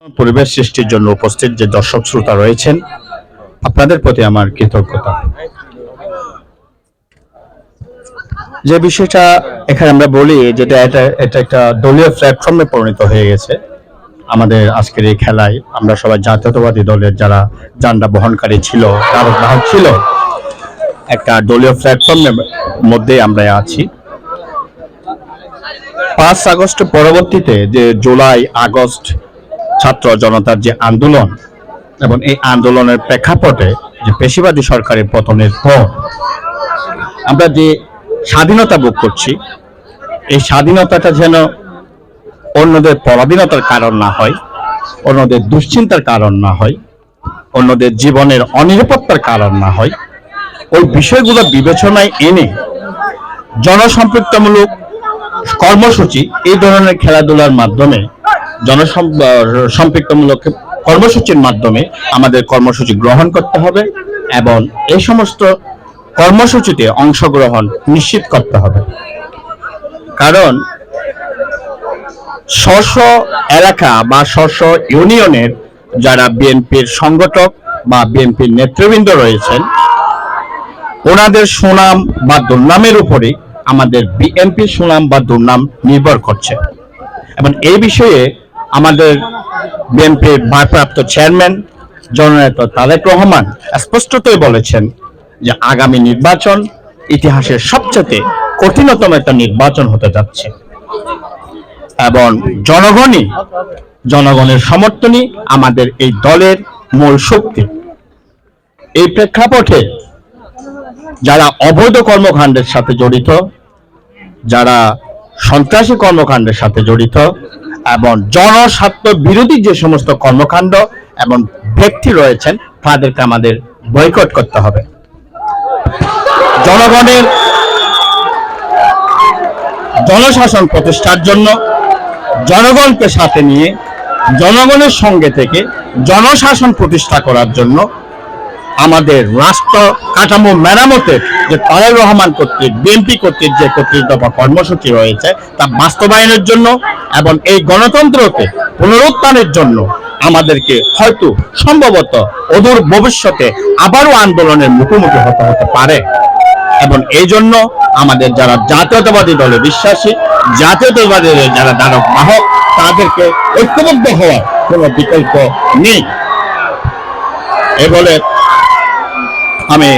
পরিবেশ সৃষ্টির জন্য উপস্থিত যে দর্শক শ্রোতা রয়েছেন, আপনাদের প্রতি আমার কৃতজ্ঞতা। যে বিষয়টা এখানে আমরা বলি, যেটা এটা একটা দলীয় প্ল্যাটফর্মে পরিণত হয়ে গেছে। আমাদের আজকের এই খেলায় আমরা সবাই জাতীয়তাবাদী দলের যারা জান্ডা বহনকারী ছিল, তারা বাহক ছিল, একটা দলীয় প্ল্যাটফর্মের মধ্যে আমরা আছি। 5 আগস্ট পরবর্তীতে যে জুলাই আগস্ট ছাত্র জনতার যে আন্দোলন এবং এই আন্দোলনের প্রেক্ষাপটে যে পেশিবাদী সরকারের পতনের পর আমরা যে স্বাধীনতা ভোগ করছি, এই স্বাধীনতাটা যেন অন্যদের পরাধীনতার কারণ না হয়, অন্যদের দুশ্চিন্তার কারণ না হয়, অন্যদের জীবনের অনিরাপত্তার কারণ না হয়, ওই বিষয়গুলো বিবেচনায় এনে জনসম্পৃক্তমূলক কর্মসূচি, এই ধরনের খেলাধুলার মাধ্যমে জনসম্পৃক্তমূলক কর্মসূচির মাধ্যমে আমাদের কর্মসূচি গ্রহণ করতে হবে এবং এই সমস্ত কর্মসূচিতে অংশগ্রহণ নিশ্চিত করতে হবে। কারণ স্ব এলাকা বা স্ব ইউনিয়নের যারা বিএনপির সংগঠক বা বিএনপির নেতৃবৃন্দ রয়েছেন, ওনাদের সুনাম বা দুর্নামের উপরে আমাদের বিএনপির সুনাম বা দুর্নাম নির্ভর করছে। এবং এই বিষয়ে আমাদের বিএনপির ভারপ্রাপ্ত চেয়ারম্যান জননেতা তারেক রহমান স্পষ্টতই বলেছেন যে আগামী নির্বাচন ইতিহাসের সবচেয়ে কঠিনতম একটা নির্বাচন হতে যাচ্ছে এবং জনগণের সমর্থনই আমাদের এই দলের মূল শক্তি। এই প্রেক্ষাপটে যারা অবৈধ কর্মকাণ্ডের সাথে জড়িত, যারা সন্ত্রাসী কর্মকাণ্ডের সাথে জড়িত এবং জনস্বার্থ বিরোধী যে সমস্ত কর্মকাণ্ড এবং ব্যক্তি রয়েছেন, তাদেরকে আমাদের বয়কট করতে হবে। জনগণের জনশাসন প্রতিষ্ঠার জন্য জনগণকে সাথে নিয়ে জনগণের সঙ্গে থেকে জনশাসন প্রতিষ্ঠা করার জন্য আমাদের রাষ্ট্র কাঠামো মেরামতের যে তারেক রহমান কর্তৃক বিএনপি কর্তৃক যে 31 দফা কর্মসূচি রয়েছে তা বাস্তবায়নের জন্য এবং এই গণতন্ত্রকে পুনরুত্থানের জন্য আমাদেরকে হয়তো সম্ভবত অদূর ভবিষ্যতে আবারও আন্দোলনের মুখোমুখি হতে পারে। এবং এই জন্য আমাদের যারা জাতীয়তাবাদী দলে বিশ্বাসী, জাতীয়তাবাদী যারা ধারক বাহক, তাদেরকে ঐক্যবদ্ধ হওয়ার কোনো বিকল্প নেই। এ বলে আমি